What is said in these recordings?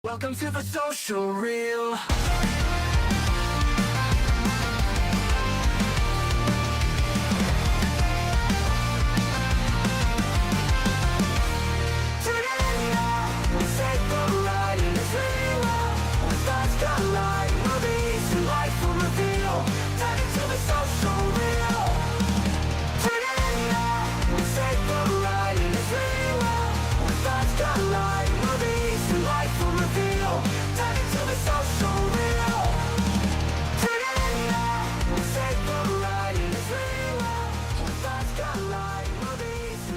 Welcome to the social reel.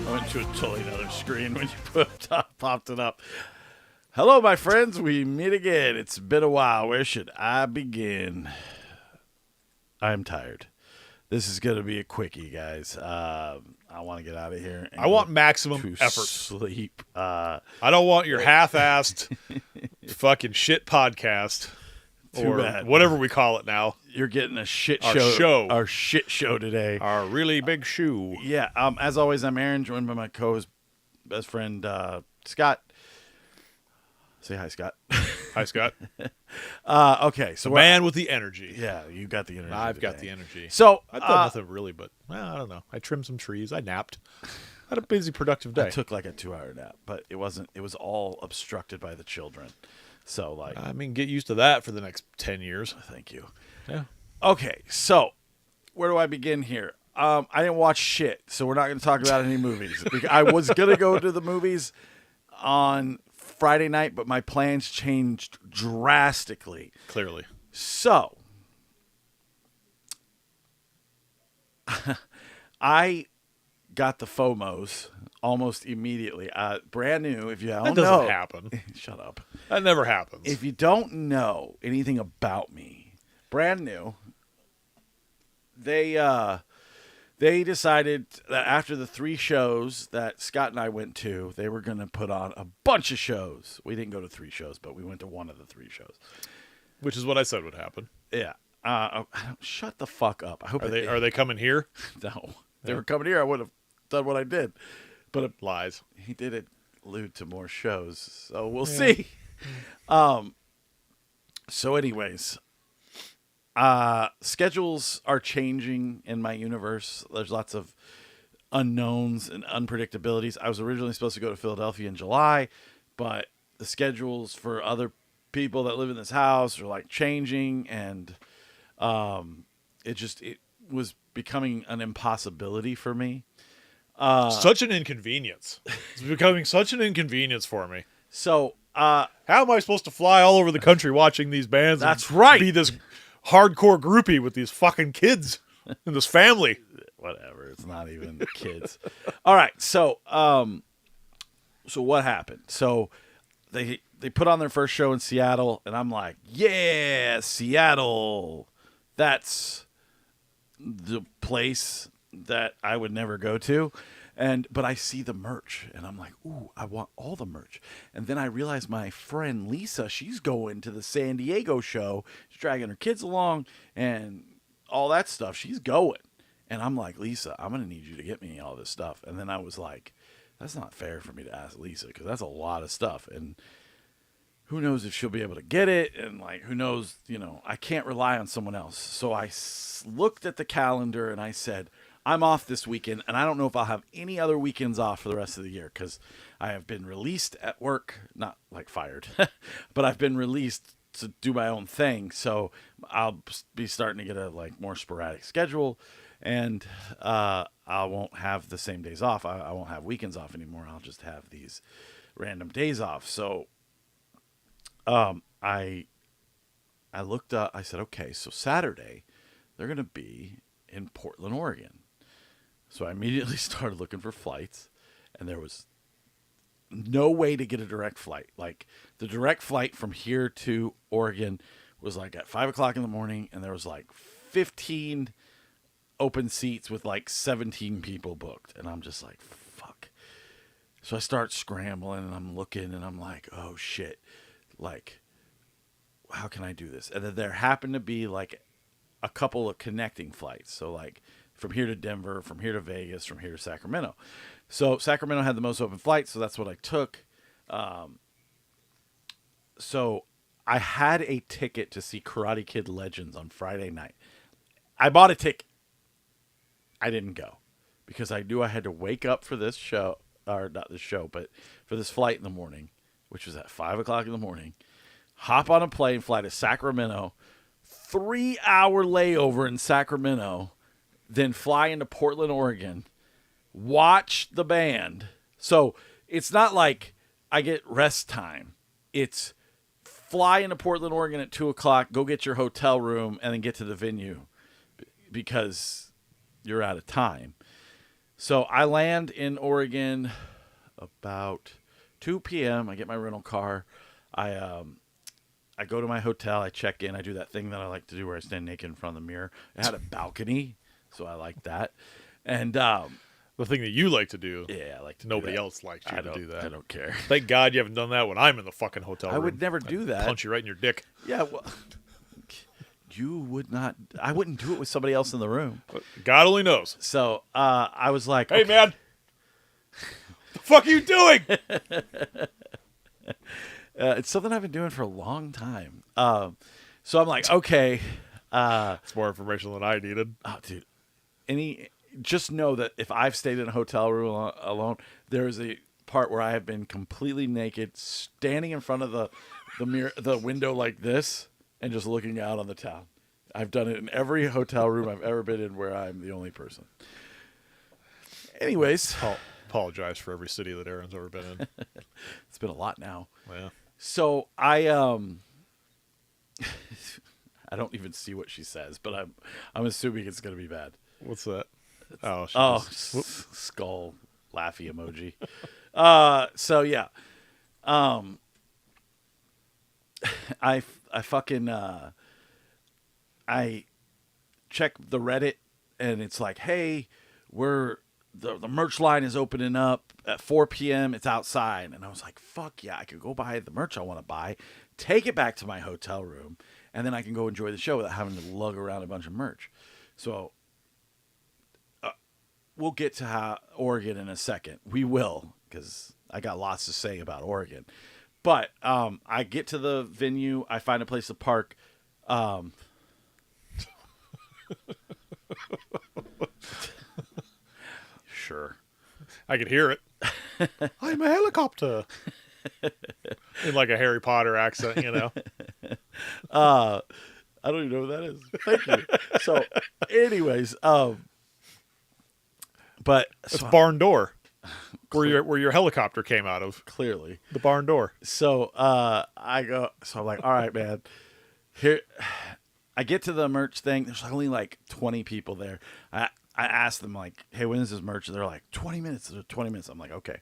I went to a totally another screen when you popped it up. Hello, my friends. We meet again. It's been a while. Where should I begin? I'm tired. This is going to be a quickie, guys. I want to get out of here. I want maximum effort. Sleep. I don't want your half-assed fucking shit podcast or bad. whatever we call it now. You're getting a shit Our show. show. Our shit show today. Our really big shoe. Yeah. As always, I'm Aaron, joined by my co-host, best friend, Scott. Say hi, Scott. Hi, Scott. Okay. So The man with the energy. Yeah, you got the energy. I've got today. the energy. So I've done nothing really, but I don't know. I trimmed some trees. I napped. Had a busy, productive day. I took like a 2-hour nap, but it wasn't. It was all obstructed by the children. So like, I mean, get used to that for the next 10 years. thank you. Yeah. Okay, so where do I begin here? I didn't watch shit, so we're not going to talk about any movies. I was going to go to the movies on Friday night, but my plans changed drastically. Clearly. So I got the FOMOs almost immediately. Brand new. If you don't That doesn't know, happen. shut up. That never happens. If you don't know anything about me, brand new, they decided that after the 3 shows that Scott and I went to, they were going to put on a bunch of shows. We didn't go to 3 shows, but we went to one of the 3 shows. Which is what I said would happen. Yeah. Shut the fuck up. I hope Are they coming here? No. If they were coming here, I would have done what I did. But Lies. he did allude to more shows, so we'll see. So anyways, schedules are changing in my universe. There's lots of unknowns and unpredictabilities. I was originally supposed to go to Philadelphia in July, but the schedules for other people that live in this house are like changing, and it was becoming an impossibility for me. Such an inconvenience. It's becoming such an inconvenience for me. So How am I supposed to fly all over the country watching these bands? That's and right. Be this hardcore groupie with these fucking kids and this family. whatever, it's not even kids. All right, so what happened? So they put on their first show in Seattle, and I'm like, yeah, Seattle, that's the place that I would never go to. But I see the merch, and I'm like, ooh, I want all the merch. And then I realize my friend Lisa, she's going to the San Diego show. She's dragging her kids along and all that stuff. She's going. And I'm like, Lisa, I'm going to need you to get me all this stuff. And then I was like, that's not fair for me to ask Lisa, because that's a lot of stuff. And who knows if she'll be able to get it. And like, who knows, I can't rely on someone else. So I looked at the calendar and I said, I'm off this weekend, and I don't know if I'll have any other weekends off for the rest of the year, because I have been released at work, not like fired, but I've been released to do my own thing. So I'll be starting to get a more sporadic schedule, and I won't have the same days off. I won't have weekends off anymore. I'll just have these random days off. So I looked up. I said, okay, so Saturday they're going to be in Portland, Oregon. So I immediately started looking for flights, and there was no way to get a direct flight. Like, the direct flight from here to Oregon was like at 5 o'clock in the morning, and there was like 15 open seats with like 17 people booked. And I'm just like, fuck. So I start scrambling, and I'm looking, and I'm like, oh shit. Like, how can I do this? And then there happened to be like a couple of connecting flights. So like from here to Denver, from here to Vegas, from here to Sacramento. So Sacramento had the most open flights, so that's what I took. So I had a ticket to see Karate Kid Legends on Friday night. I bought a ticket. I didn't go because I knew I had to wake up for this show, or not this show, but for this flight in the morning, which was at 5 o'clock in the morning. Hop on a plane, fly to Sacramento, 3-hour layover in Sacramento, then fly into Portland, Oregon, watch the band. So it's not like I get rest time. It's fly into Portland, Oregon at 2 o'clock, go get your hotel room, and then get to the venue because you're out of time. So I land in Oregon about 2 p.m. I get my rental car. I go to my hotel. I check in. I do that thing that I like to do where I stand naked in front of the mirror. It had a balcony, so I like that. And The thing that you like to do. yeah, I like to. Nobody do that. else likes you to do that. I don't care. Thank God you haven't done that when I'm in the fucking hotel room. I would never do that. Punch you right in your dick. Yeah, well, you would not. I wouldn't do it with somebody else in the room. God only knows. So I was like, Hey, okay. man. The fuck are you doing? It's something I've been doing for a long time. So I'm like, okay. It's more information than I needed. Oh, dude. Just know that if I've stayed in a hotel room alone, there is a part where I have been completely naked, standing in front of the mirror, the window like this, and just looking out on the town. I've done it in every hotel room I've ever been in where I'm the only person. Anyways, Apologize for every city that Aaron's ever been in. it's been a lot now. Yeah. So I I don't even see what she says, but I'm assuming it's gonna be bad. What's that? Skull laughy emoji. So yeah, I fucking I check the Reddit and it's like, hey, the merch line is opening up at 4 p.m. It's outside, and I was like, fuck yeah, I could go buy the merch I want to buy, take it back to my hotel room, and then I can go enjoy the show without having to lug around a bunch of merch. So we'll get to Oregon in a second. We will, because I got lots to say about Oregon. But I get to the venue. I find a place to park. Sure. I could hear it. I'm a helicopter. In like a Harry Potter accent, you know. I don't even know what that is. Thank you. So, anyways, but It's so barn door. Where your helicopter came out of. clearly. The barn door. So I go. So I'm like, all right, man. Here, I get to the merch thing. There's only like 20 people there. I asked them like, hey, when is this merch? And they're like, 20 minutes. 20 minutes. I'm like, okay.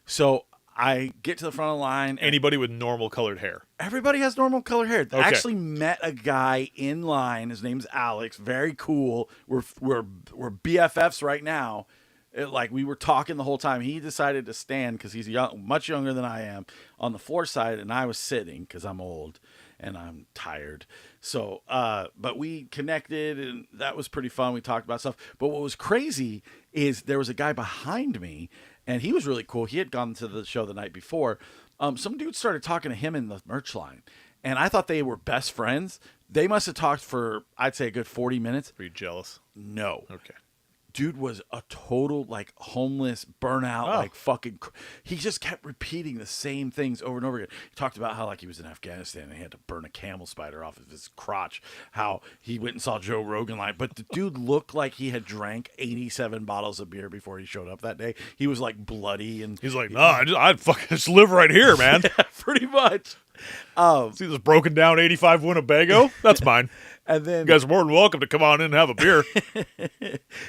So I get to the front of the line. Anybody with normal colored hair. Everybody has normal colored hair. I Okay. actually met a guy in line. His name's Alex. Very cool. We're BFFs right now. Like we were talking the whole time. He decided to stand because he's young, much younger than I am, on the floor side, and I was sitting because I'm old and I'm tired. So, but we connected, and that was pretty fun. We talked about stuff. But what was crazy is there was a guy behind me, and he was really cool. He had gone to the show the night before. Some dude started talking to him in the merch line, and I thought they were best friends. They must have talked for, I'd say, a good 40 minutes. Were you jealous? No. Okay. Dude was a total like homeless burnout, like fucking. He just kept repeating the same things over and over again. He talked about how like he was in Afghanistan and he had to burn a camel spider off of his crotch. How he went and saw Joe Rogan live, but the dude looked like he had drank 87 bottles of beer before he showed up that day. He was like bloody and He's like, no, I'd fucking just live right here, man. pretty much. See this broken down 85 Winnebago? That's mine. And then You guys are more than welcome to come on in and have a beer.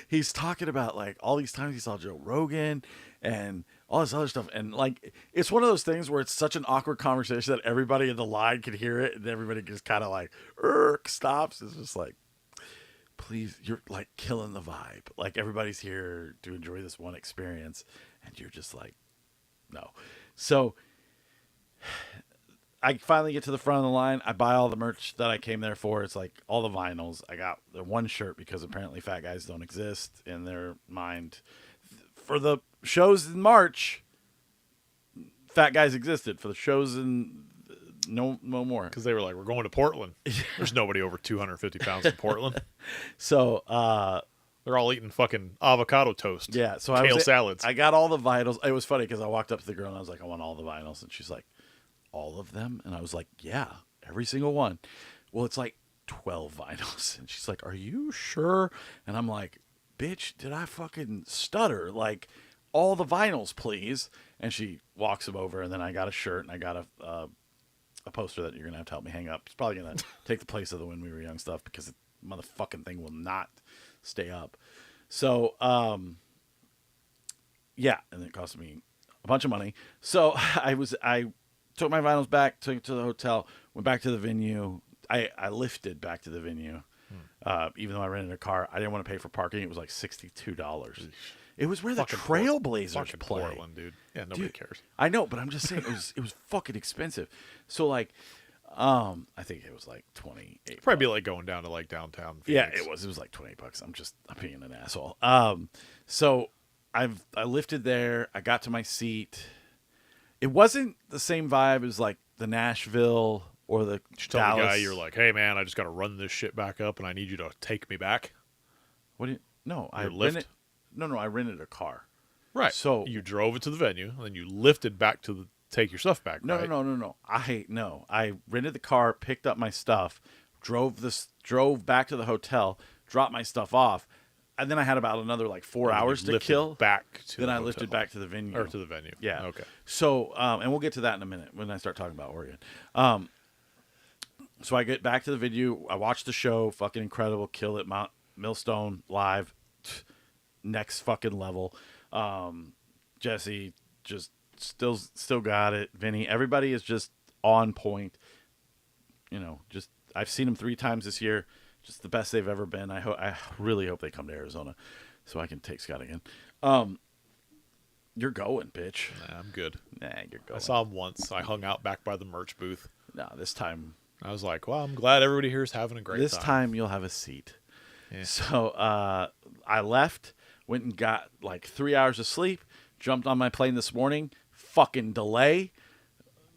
he's talking about like all these times he saw Joe Rogan and all this other stuff. And like, it's one of those things where it's such an awkward conversation that everybody in the line can hear it. And everybody just kind of like, stops. It's just like, please, you're like killing the vibe. Like everybody's here to enjoy this one experience. And you're just like, no. So I finally get to the front of the line. I buy all the merch that I came there for. It's like all the vinyls. I got the one shirt because apparently fat guys don't exist in their mind. For the shows in March, fat guys existed. For the shows in No more. Because they were like, we're going to Portland. There's nobody over 250 pounds in Portland. So They're all eating fucking avocado toast. yeah, so kale salads. I got all the vinyls. It was funny because I walked up to the girl and I was like, I want all the vinyls, and she's like, all of them? And I was like, yeah, every single one. Well, it's like 12 vinyls, and she's like, are you sure? And I'm like, bitch, did I fucking stutter? Like, all the vinyls, please. And she walks them over, and then I got a shirt and I got a poster that you're gonna have to help me hang up. It's probably gonna take the place of the When We Were Young stuff because the motherfucking thing will not stay up. So yeah, and it cost me a bunch of money. So I took my vinyls back, took it to the hotel, went back to the venue. I lifted back to the venue. Even though I rented a car, I didn't want to pay for parking. It was like $62. It was where the Trailblazers play. Portland, dude. Yeah, nobody cares. I know, but I'm just saying it was fucking expensive. So like, I think it was like $28. Probably be like going down to like downtown Phoenix. Yeah, it was like $28. I'm being an asshole. So I lifted there. I got to my seat. It wasn't the same vibe as like the Nashville or the Tell Dallas. the guy, you're like, hey man, I just got to run this shit back up, and I need you to take me back. What do you? No, I lift? rented. No, I rented a car. Right. So you drove it to the venue, and then you lifted back to take your stuff back. No, right? no. I rented the car, picked up my stuff, drove back to the hotel, dropped my stuff off, and then I had about another like 4 hours to kill. Back to then the I hotel. lifted back to the venue. Or to the venue. Yeah. Okay. So, and we'll get to that in a minute when I start talking about Oregon. So I get back to the venue. I watch the show. Fucking incredible. Kill it. Millstone live. Next fucking level. Jesse just still got it. Vinny. Everybody is just on point. You know, just I've seen them 3 times this year. Just the best they've ever been. I really hope they come to Arizona so I can take Scott again. You're going, bitch. Nah, I'm good. Nah, you're going. I saw him once. I hung out back by the merch booth. No, this time. I was like, well, I'm glad everybody here is having a great time. This time you'll have a seat. Yeah. So I left, went and got like 3 hours of sleep, jumped on my plane this morning, fucking delay,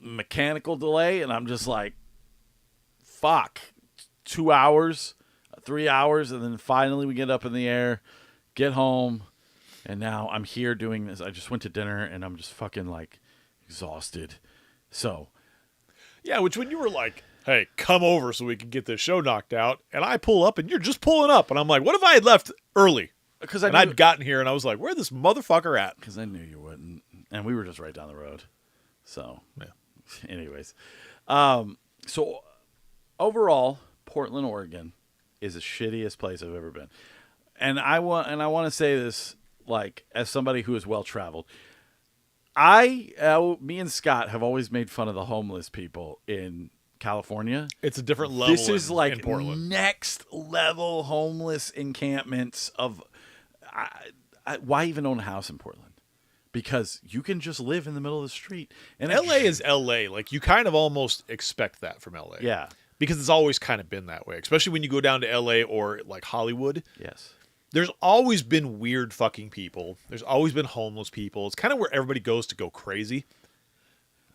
mechanical delay, and I'm just like, fuck, 2 hours, 3 hours, and then finally we get up in the air, get home, and now I'm here doing this. I just went to dinner, and I'm just fucking like exhausted. So. Yeah, which when you were like, hey, come over so we can get this show knocked out, and I pull up, and you're just pulling up, and I'm like, what if I had left early? Because I'd gotten here, and I was like, where'd this motherfucker at? Because I knew you wouldn't. And we were just right down the road. So, yeah. Anyways. So, overall, Portland, Oregon is the shittiest place I've ever been. And I want to say this, like, as somebody who is well-traveled. Me and Scott have always made fun of the homeless people in California. It's a different level. This is in like Portland. next level homeless encampments of. Why even own a house in Portland? Because you can just live in the middle of the street. And LA is LA. Like, you kind of almost expect that from LA. Yeah. Because it's always kind of been that way, especially when you go down to LA or like Hollywood. Yes. There's always been weird fucking people. There's always been homeless people. It's kind of where everybody goes to go crazy.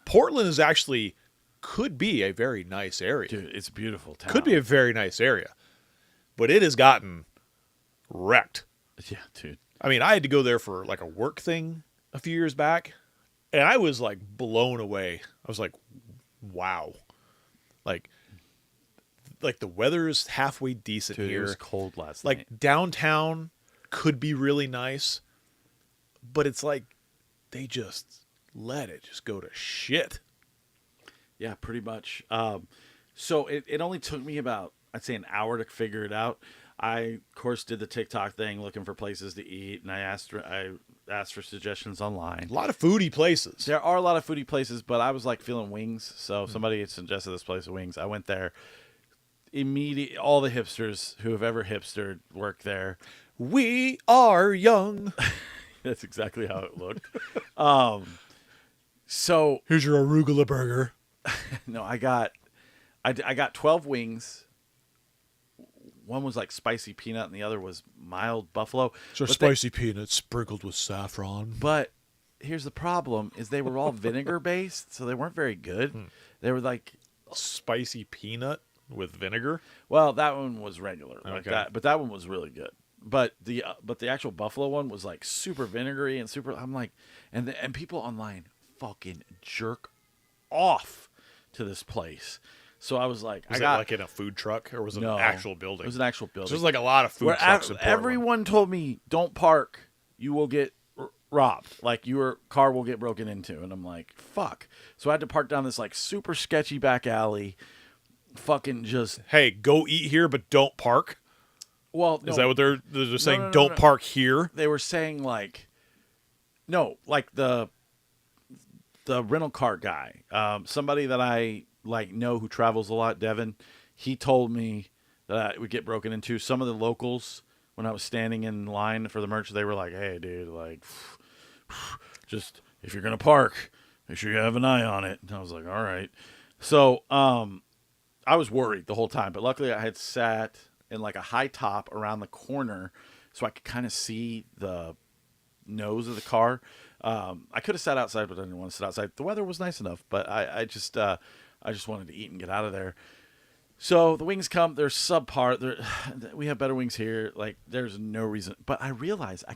Portland is actually could be a very nice area. Dude, it's a beautiful town. Could be a very nice area. But it has gotten wrecked. Yeah, dude. I mean, I had to go there for like a work thing a few years back, and I was like blown away. I was like, wow. Like the weather is halfway decent Dude, here. it was cold last like night. downtown could be really nice, but it's like they just let it just go to shit. Yeah, pretty much. So it only took me about, I'd say, an hour to figure it out. I, of course, did the TikTok thing, looking for places to eat, and I asked for suggestions online. A lot of foodie places. There are a lot of foodie places, but I was like feeling wings, so somebody had suggested this place of wings. I went there. All the hipsters who have ever hipstered work there. We are young. That's exactly how it looked. So Here's your arugula burger. no, I got 12 wings. One was like spicy peanut, and the other was mild buffalo. So But spicy peanuts sprinkled with saffron. But here's the problem: is they were all vinegar based, so they weren't very good. They were like spicy peanut with vinegar. Well, that one was regular like Okay. that, but that one was really good. But the actual buffalo one was like super vinegary and super. I'm like, and people online fucking jerk off to this place. So I was like, Was I it got like in a food truck or was it no an actual building? It was an actual So building. there's like a lot of food Where trucks in Portland. everyone told me don't park, you will get robbed. Like your car will get broken into, and I'm like, fuck. So I had to park down this like super sketchy back alley. Fucking just Hey, go eat here, but don't park. well, Is no, that what they're saying? no, Don't no. park here. they were saying like, no, like the rental car guy, somebody that I like know who travels a lot, Devin. He told me that it would get broken into. Some of the locals, when I was standing in line for the merch, they were like, "Hey, dude, like, just if you're gonna park, make sure you have an eye on it." And I was like, "All right." So, I was worried the whole time, but luckily I had sat in like a high top around the corner, so I could kind of see the nose of the car. I could have sat outside, but I didn't want to sit outside. The weather was nice enough, but I just wanted to eat and get out of there. So the wings come. They're subpar. We have better wings here. Like there's no reason. But I realized I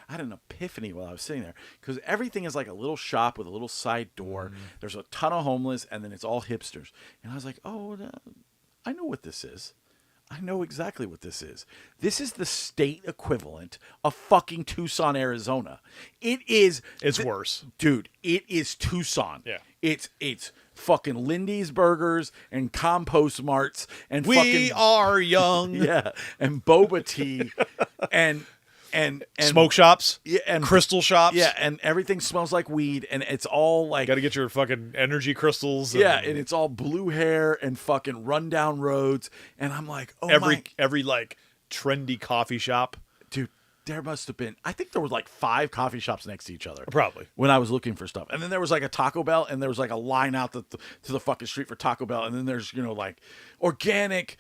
had an epiphany while I was sitting there because everything is like a little shop with a little side door. There's a ton of homeless, and then it's all hipsters. And I was like, oh, I know what this is. I know exactly what this is. This is the state equivalent of fucking Tucson, Arizona. It is. It's worse. Dude, it is Tucson. Yeah. It's fucking Lindy's Burgers and Compost Marts and We fucking are young. yeah, and boba tea and Smoke shops. yeah, and Crystal shops. yeah, and everything smells like weed and it's all like Got to get your fucking energy crystals. yeah, and it's all blue hair and fucking rundown roads and I'm like, "Oh every like trendy coffee shop. dude, there must have been I think there was like 5 coffee shops next to each other. Probably. When I was looking for stuff. And then there was like a Taco Bell and there was like a line out to the fucking street for Taco Bell. And then there's, like organic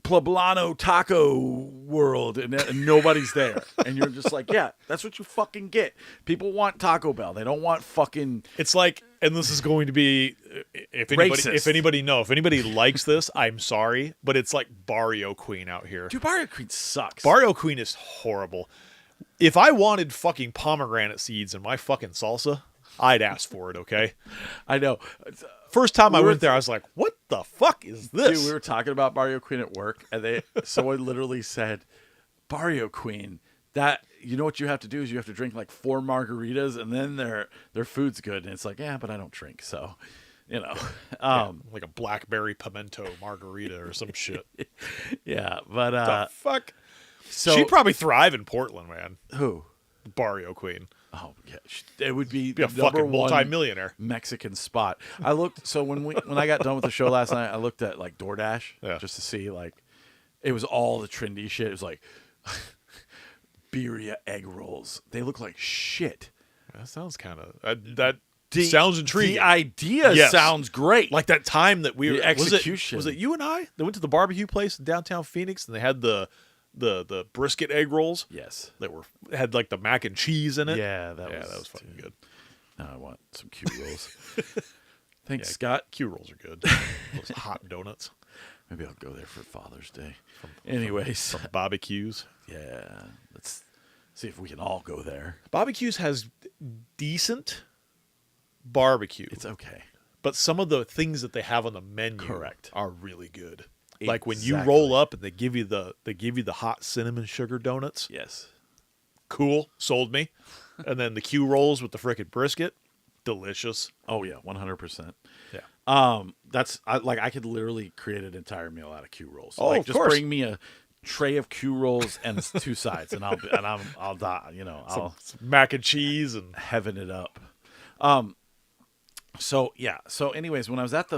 Poblano Taco World and nobody's there. And you're just like, yeah, that's what you fucking get. People want Taco Bell. They don't want fucking It's like, and this is going to be, Racist. if anybody likes this, I'm sorry, but it's like Barrio Queen out here. Dude, Barrio Queen sucks. Barrio Queen is horrible. If I wanted fucking pomegranate seeds in my fucking salsa, I'd ask for it, okay? I know. First time I were- went there, I was like, what the fuck is this? Dude, we were talking about Barrio Queen at work, and someone literally said, "Barrio Queen, that you know what you have to do is you have to drink like 4 margaritas, and then their food's good." And it's like, yeah, but I don't drink, so Like a blackberry pimento margarita or some shit. yeah. But The fuck? so She'd probably thrive in Portland, man. who? Barrio Queen. Oh yeah, it would be Be a number fucking one multimillionaire. Mexican spot. I looked so when I got done with the show last night, I looked at like DoorDash Yeah. just to see like it was all the trendy shit. It was like birria egg rolls. They look like shit. That sounds kind of that sounds intriguing. The idea Yes. sounds great. Like that time that we The were execution. Was it you and I that went to the barbecue place in downtown Phoenix and they had the brisket egg rolls yes. that had like the mac and cheese in it? Yeah, that was fucking good. Now I want some Q rolls. Thanks, Scott. Q rolls are good. Those hot donuts Maybe I'll go there for Father's Day. Anyways, from barbecues. yeah, let's see if we can all go there. Barbecues has decent barbecue. It's okay. But some of the things that they have on the menu Correct. are really good. Like when you Exactly. roll up and they give you the hot cinnamon sugar donuts. Yes. Cool, sold me. And then the Q rolls with the frickin' brisket, delicious. Oh yeah, 100%. Yeah. I could literally create an entire meal out of Q rolls. Oh, like of just course. bring me a tray of Q rolls and 2 sides, and I'll die. I'll Some mac and cheese and heaven it up. So yeah. So anyways, when I was at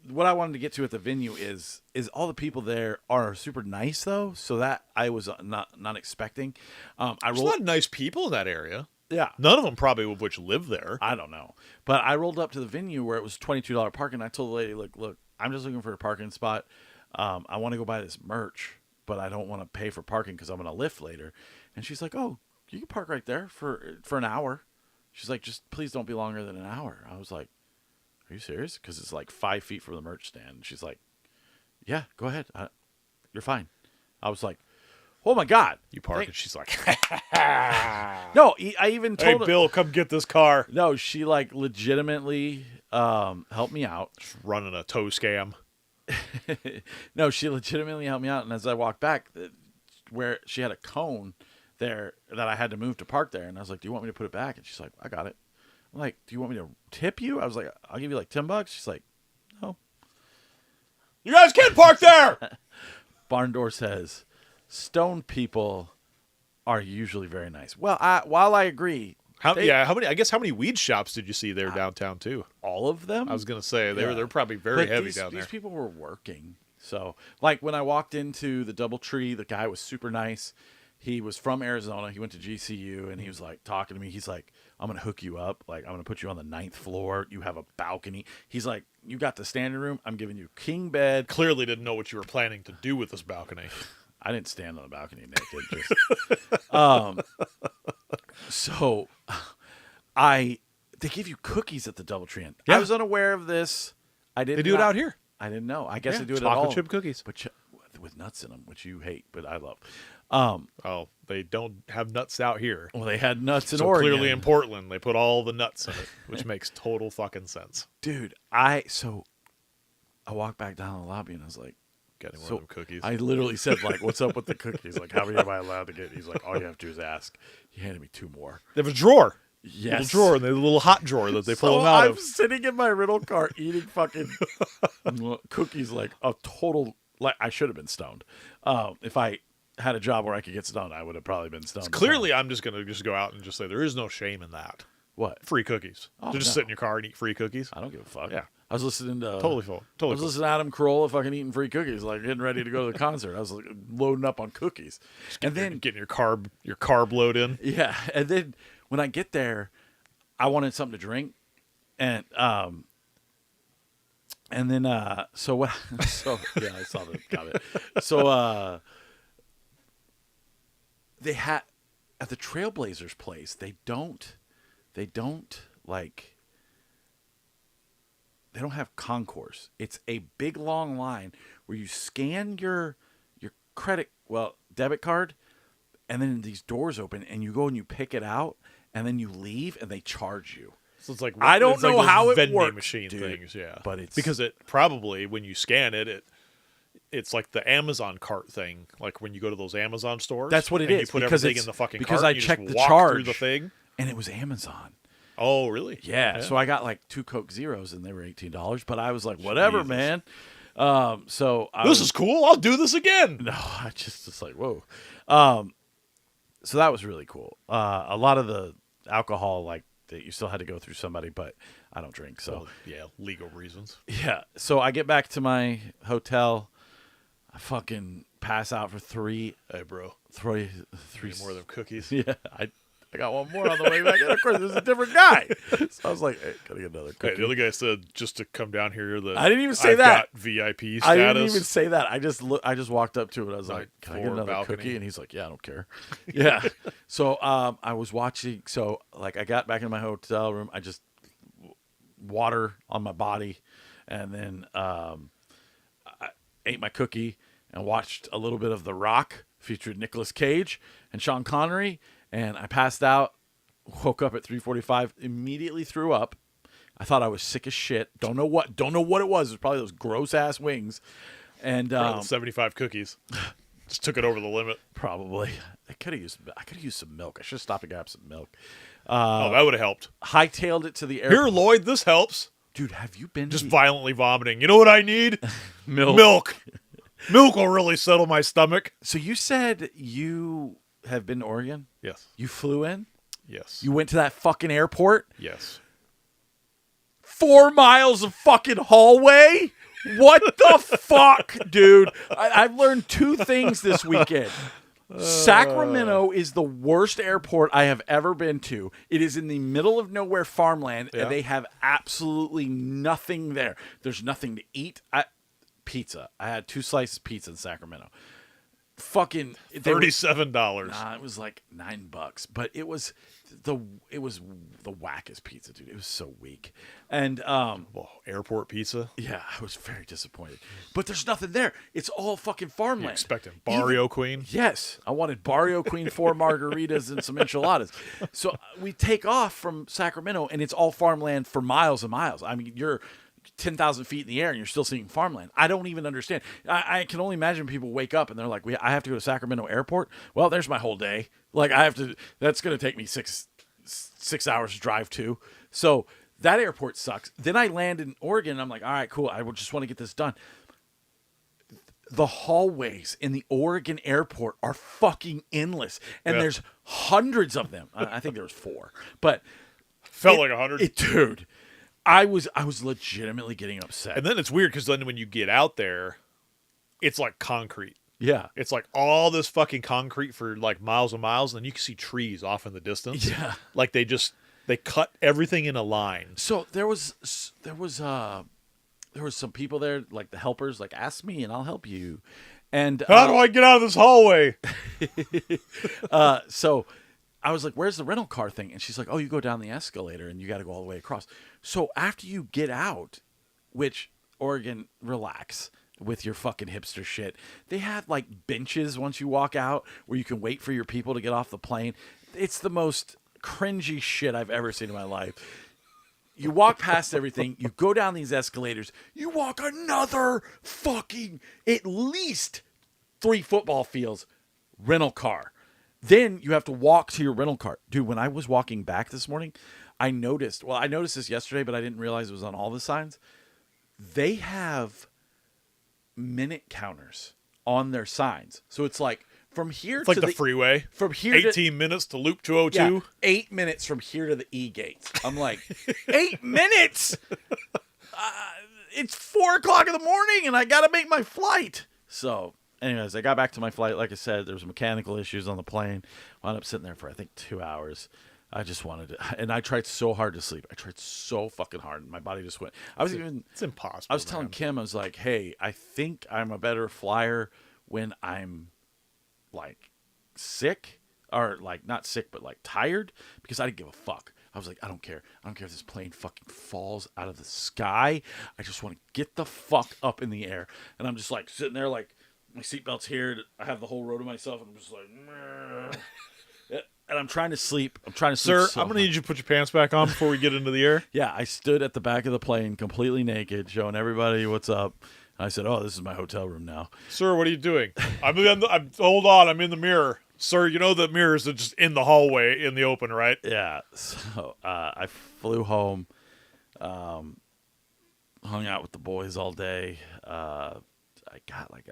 what I wanted to get to at the venue is all the people there are super nice though. So that I was not expecting. there's a lot of nice people in that area. Yeah. None of them probably of which live there. I don't know. But I rolled up to the venue where it was $22 parking. I told the lady, look, I'm just looking for a parking spot. I want to go buy this merch, but I don't want to pay for parking because I'm going to lift later. And she's like, oh, you can park right there for an hour. She's like, just please don't be longer than an hour. I was like, "Are you serious?" Because it's like 5 feet from the merch stand. And she's like, "Yeah, go ahead. You're fine." I was like, "Oh my god!" You park, and she's like, No, I even "Hey, told her. Bill, come get this car." No, she like legitimately helped me out. Just running a tow scam. No, she legitimately helped me out. And as I walked back, where she had a cone there that I had to move to park there, and I was like, "Do you want me to put it back?" And she's like, "I got it." I'm like, "Do you want me to tip you?" I was like, "I'll give you like $10." She's like, "No." You guys can't park there. Barn door says, "Stone people are usually very nice." Well, while I agree, How many? I guess how many weed shops did you see there downtown too? all of them. I was gonna say they're Yeah. they're probably very But heavy these, down there. These people were working. So, like when I walked into the DoubleTree, the guy was super nice. He was from Arizona. He went to GCU, and he was like talking to me. He's like, "I'm gonna hook you up. Like, I'm gonna put you on the 9th floor. You have a balcony." He's like, "You got the standing room. I'm giving you king bed." Clearly didn't know what you were planning to do with this balcony. I didn't stand on the balcony naked. So they give you cookies at the DoubleTree Inn. Yeah. I was unaware of this. I didn't. They do it out here. I didn't know. I guess Yeah, they do it at chocolate all. chip cookies. But with nuts in them, which you hate, but I love. Oh, they don't have nuts out here. Well, they had nuts in So Oregon. clearly in Portland, they put all the nuts in it, which makes total fucking sense. Dude, I walked back down the lobby and I was like, Getting one so of them cookies. I literally said, like, "What's up with the cookies? Like, how many am I allowed to get?" He's like, "All you have to do is ask." He handed me 2 more. They have a drawer. Yes. Little drawer, and they have a little hot drawer that they pull So them out I'm of. sitting in my rental car eating fucking cookies like a total. Like I should have been stoned. If I had a job where I could get stoned, I would have probably been stoned. Clearly, I'm just going to go out and just say there is no shame in that. What? Free cookies. Oh, to just no. sit in your car and eat free cookies. I don't give a fuck. Yeah. I was listening to Totally full. I Totally was full. listening to Adam Carolla fucking eating free cookies, like getting ready to go to the concert. I was like loading up on cookies, and then Getting your carb load in. yeah, and then when I get there, I wanted something to drink, and then so what? So yeah, I saw the comment. So they had at the Trailblazers place. They don't like. They don't have concourse. It's a big long line where you scan your debit card, and then these doors open and you go and you pick it out and then you leave and they charge you. So it's like I don't it's like know those how it vending works, machine dude, things, yeah. but it's because it probably when you scan it's like the Amazon cart thing. Like when you go to those Amazon stores, that's what it and is. You put because everything it's, in the fucking because cart. I and you checked just the walk charge through the thing, and it was Amazon. Oh, really? Yeah. So I got like 2 Coke Zeros and they were $18. But I was like, whatever, Jesus. man. So This is cool. I'll do this again. No, I just like, whoa. So that was really cool. A lot of the alcohol, like, that you still had to go through somebody, but I don't drink. So, Well, yeah, legal reasons. yeah. So I get back to my hotel. I fucking pass out for three Hey, bro. three More of them cookies. Yeah, I got one more on the way back. And of course, there's a different guy. So I was like, "Hey, gotta get another Hey, cookie." the other guy said just to come down here that I didn't even say I've that. got VIP status. I didn't even say that. I just walked up to it. I was like, Like, "Can I get floor another balcony. cookie?" And he's like, "Yeah, I don't care." Yeah. So I was watching. So like, I got back in my hotel room. I just water on my body, and then I ate my cookie and watched a little bit of The Rock, featured Nicolas Cage and Sean Connery, and I passed out. Woke up at 3:45. Immediately threw up. I thought I was sick as shit. Don't know what it was. It was probably those gross ass wings. And Probably the 75 cookies. Just took it over the limit. probably I could have used some milk. I should have stopped and grabbed some milk. That would have helped. Hightailed it to the airport. Here, Lloyd, this helps. Dude, have you been Just to violently vomiting. You know what I need? milk? Milk. Milk will really settle my stomach. So you said you have been to Oregon? Yes. You flew in? Yes. You went to that fucking airport? Yes. 4 miles of fucking hallway? What the fuck, dude? I've learned 2 things this weekend. Sacramento is the worst airport I have ever been to. It is in the middle of nowhere farmland, Yeah. and they have absolutely nothing there. There's nothing to eat. Pizza. I had 2 slices of pizza in Sacramento. Fucking $37. Nah, it was like $9, but it was it was the wackest pizza, dude. It was so weak. And Well, airport pizza. yeah, I was very disappointed. But there's nothing there. It's all fucking farmland. You expecting Barrio Queen? Yes, I wanted Barrio Queen, 4 margaritas, and some enchiladas. So we take off from Sacramento, and it's all farmland for miles and miles. I mean, you're 10,000 feet in the air, and you're still seeing farmland. I don't even understand. I can only imagine people wake up, and they're like, I have to go to Sacramento Airport? Well, there's my whole day. Like, that's going to take me six hours to drive to. So that airport sucks. Then I land in Oregon, and I'm like, all right, cool. I just want to get this done. The hallways in the Oregon airport are fucking endless, and there's hundreds of them. I think there was 4, but Felt like 100. Dude, I was legitimately getting upset. And then it's weird because then when you get out there, it's like concrete. Yeah, It's like all this fucking concrete for like miles and miles, and then you can see trees off in the distance. Yeah, Like they cut everything in a line. so there was some people there, like the helpers, like, ask me and I'll help you. And How do I get out of this hallway? so I was like, where's the rental car thing? And she's like, oh, you go down the escalator and you got to go all the way across. So after you get out, which Oregon, relax with your fucking hipster shit, they have like benches once you walk out where you can wait for your people to get off the plane. It's the most cringy shit I've ever seen in my life. You walk past everything, you go down these escalators, you walk another fucking at least 3 football fields, rental car. Then you have to walk to your rental car. Dude, when I was walking back this morning, I noticed this yesterday, but I didn't realize it was on all the signs. They have minute counters on their signs. So it's like from here It's like to the freeway. from here 18 minutes to Loop 202. yeah, 8 minutes from here to the E gates. I'm like, 8 minutes? It's 4:00 in the morning and I got to make my flight. So anyways, I got back to my flight. Like I said, there was mechanical issues on the plane. Wound up sitting there for, I think, 2 hours. I just wanted to, and I tried so hard to sleep. I tried so fucking hard, and my body just went. It's impossible. I was telling Kim, I was like, hey, I think I'm a better flyer when I'm like sick, or like not sick, but like tired, because I didn't give a fuck. I was like, I don't care. I don't care if this plane fucking falls out of the sky. I just want to get the fuck up in the air. And I'm just like sitting there, like my seatbelt's here. I have the whole row to myself, and I'm just like, meh. And I'm trying to sleep. Sir, so I'm going to need you to put your pants back on before we get into the air. Yeah, I stood at the back of the plane completely naked, showing everybody what's up. I said, oh, this is my hotel room now. Sir, what are you doing? Hold on, I'm in the mirror. Sir, you know the mirrors are just in the hallway in the open, right? Yeah, so I flew home, hung out with the boys all day. I got like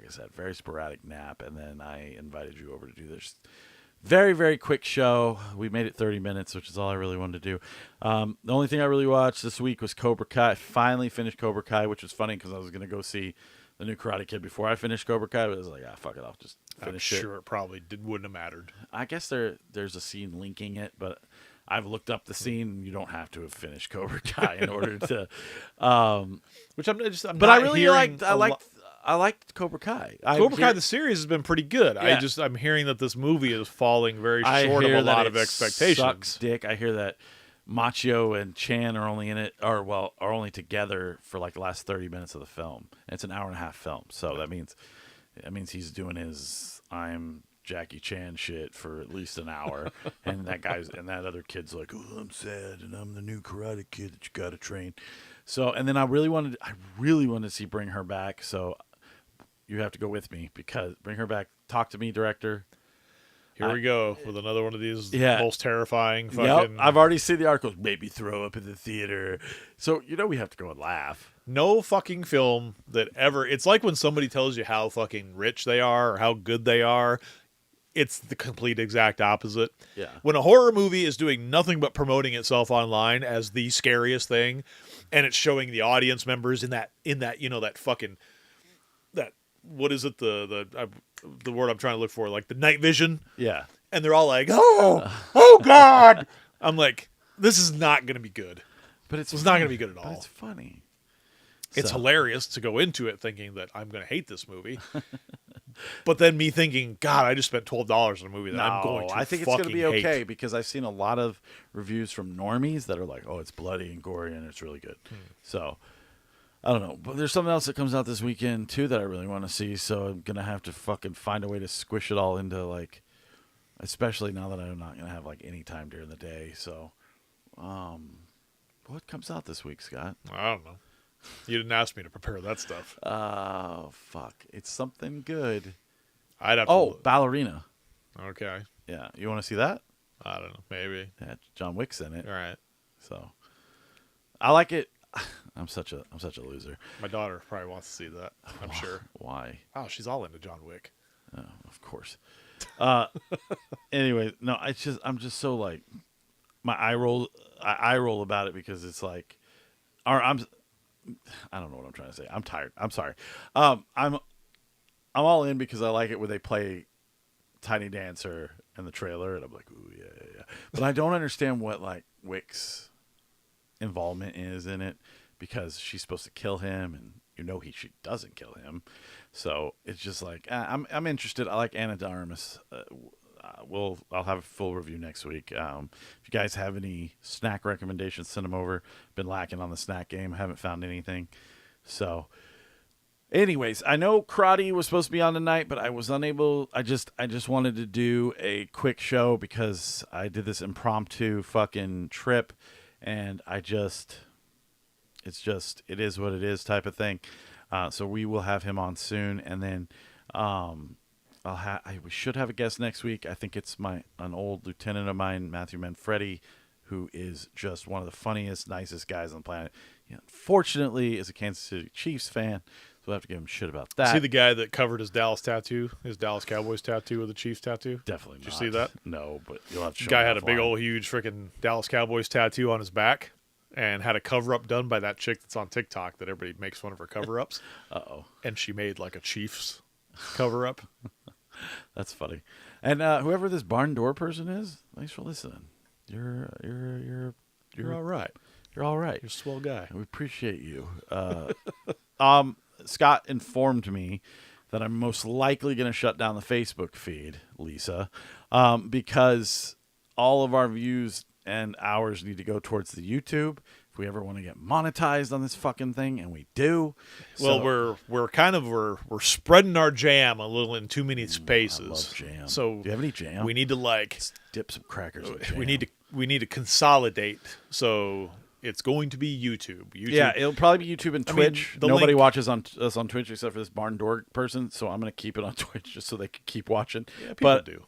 I said, very sporadic nap, and then I invited you over to do this very, very quick show. We made it 30 minutes, which is all I really wanted to do. The only thing I really watched this week was Cobra Kai. I finally finished Cobra Kai, which was funny because I was going to go see the new Karate Kid before I finished Cobra Kai. But I was like, fuck it, I'll just finish it. I'm sure it probably wouldn't have mattered. I guess there's a scene linking it, but I've looked up the scene, and you don't have to have finished Cobra Kai in order to. Which I'm but I really I liked Cobra Kai. Cobra Kai, the series has been pretty good. Yeah. I'm hearing that this movie is falling very short of a lot of expectations. Sucks dick. I hear that Machio and Chan are only in it, are only together for like the last 30 minutes of the film. And it's an hour and a half film, so that means he's doing his I'm Jackie Chan shit for at least an hour, and that other kid's like, oh, I'm sad, and I'm the new Karate Kid that you got to train. So, and then I really wanted to see Bring Her Back. So. You have to go with me because Bring Her Back. Talk to me, director. Here we go with another one of these most terrifying fucking. Yep, I've already seen the articles. Maybe throw up in the theater. So we have to go and laugh. No fucking film that ever. It's like when somebody tells you how fucking rich they are or how good they are. It's the complete exact opposite. Yeah. When a horror movie is doing nothing but promoting itself online as the scariest thing, and it's showing the audience members in that that fucking that. What is it? The word I'm trying to look for, like the night vision. Yeah. And they're all like, oh God. I'm like, this is not going to be good. But it's not going to be good at all. But it's funny. It's So- hilarious to go into it thinking that I'm going to hate this movie. But then me thinking, God, I just spent $12 on a movie that I'm going to I think it's going to be fucking okay hate. because I've seen a lot of reviews from normies that are like, "Oh, it's bloody and gory and it's really good." So I don't know, but there's something else that comes out this weekend too that I really want to see. So I'm gonna have to fucking find a way to squish it all into like, especially now that I'm not gonna have like any time during the day. So, what comes out this week, Scott? I don't know. You didn't ask me to prepare that stuff. Oh fuck, it's something good. I'd have to. Oh, Ballerina. Okay. Yeah, you want to see that? I don't know. Maybe. Yeah, John Wick's in it. All right. So I like it. I'm such a loser. My daughter probably wants to see that. I'm sure. Why? Oh, she's all into John Wick. Oh, of course. Anyway, no, I'm just so like my eye roll about it because it's like, or I don't know what I'm trying to say. I'm tired. I'm sorry. I'm all in because I like it when they play Tiny Dancer in the trailer, and I'm like, ooh yeah. But I don't understand what like Wick's involvement is in it because she's supposed to kill him, and she doesn't kill him. So it's just like I'm interested. I like Anna de Armas. I'll have a full review next week. If you guys have any snack recommendations, send them over. Been lacking on the snack game. Haven't found anything. So, anyways, I know Karate was supposed to be on tonight, but I was unable. I just wanted to do a quick show because I did this impromptu fucking trip, and it is what it is type of thing. So we will have him on soon, and then we should have a guest next week. I think it's an old lieutenant of mine, Matthew Manfredi, who is just one of the funniest, nicest guys on the planet. Unfortunately, is a Kansas City Chiefs fan, so we'll have to give him shit about that. See the guy that covered his Dallas tattoo, his Dallas Cowboys tattoo with the Chiefs tattoo? Definitely Did not. you see that? No, but you'll have to show Guy me had a big offline. old, huge freaking Dallas Cowboys tattoo on his back and had a cover-up done by that chick that's on TikTok that everybody makes fun of her cover-ups. Uh-oh. And she made like a Chiefs cover-up. That's funny. And whoever this barn door person is, thanks for listening. You're You're all right. You're all right. You're a swell guy. We appreciate you. Scott informed me that I'm most likely going to shut down the Facebook feed, Lisa, because all of our views and hours need to go towards the YouTube if we ever want to get monetized on this fucking thing, and we do. Well, So- we're spreading our jam a little in too many spaces. I love jam. So do you have any jam? we need to like dip some crackers with jam. we need to consolidate. So it's going to be YouTube. Yeah, it'll probably be YouTube and I mean, Twitch. the Nobody link- watches us on Twitch except for this barn door person, so I'm going to keep it on Twitch just so they can keep watching. Yeah, people but do.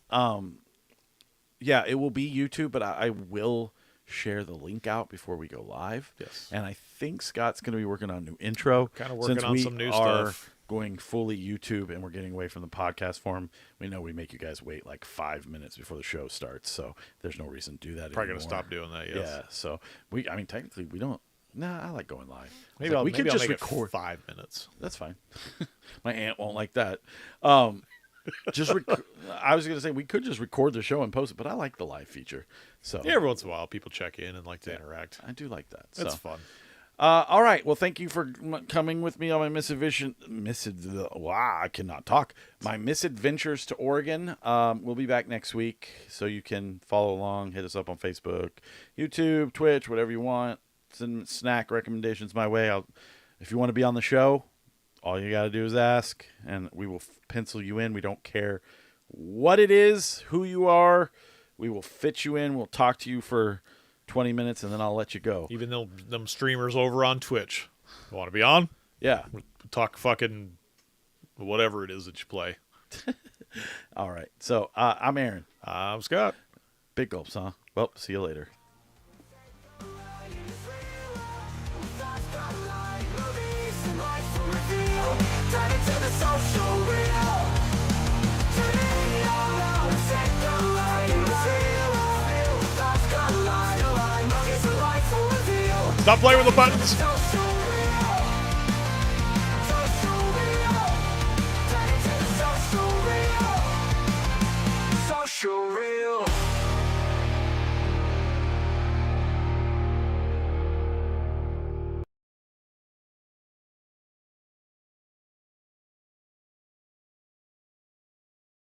Yeah, it will be YouTube, but I will share the link out before we go live. Yes. And I think Scott's going to be working on a new intro. Kinda working Since on we some new are stuff. going fully YouTube and we're getting away from the podcast form. We know we make you guys wait like 5 minutes before the show starts, so there's no reason to do that Probably going anymore. to stop doing that, yes. Yeah, so technically we don't. Nah, I like going live. Maybe we could just make record. it 5 minutes. That's fine. My aunt won't like that. I was going to say we could just record the show and post it, but I like the live feature. So Yeah, every once in a while, people check in and like to interact. I do like that. It's so. fun. All right. Well, thank you for coming with me on my I cannot talk. My misadventures to Oregon. We'll be back next week, so you can follow along. Hit us up on Facebook, YouTube, Twitch, whatever you want. Send snack recommendations my way. If you want to be on the show, all you got to do is ask, and we will pencil you in. We don't care what it is, who you are. We will fit you in. We'll talk to you for 20 minutes, and then I'll let you go. Even though them streamers over on Twitch want to be on, Yeah. we'll talk fucking whatever it is that you play. All right. So I'm Aaron. I'm Scott. Big gulps, huh? Well, see you later. Stop playing with the buttons. Social real.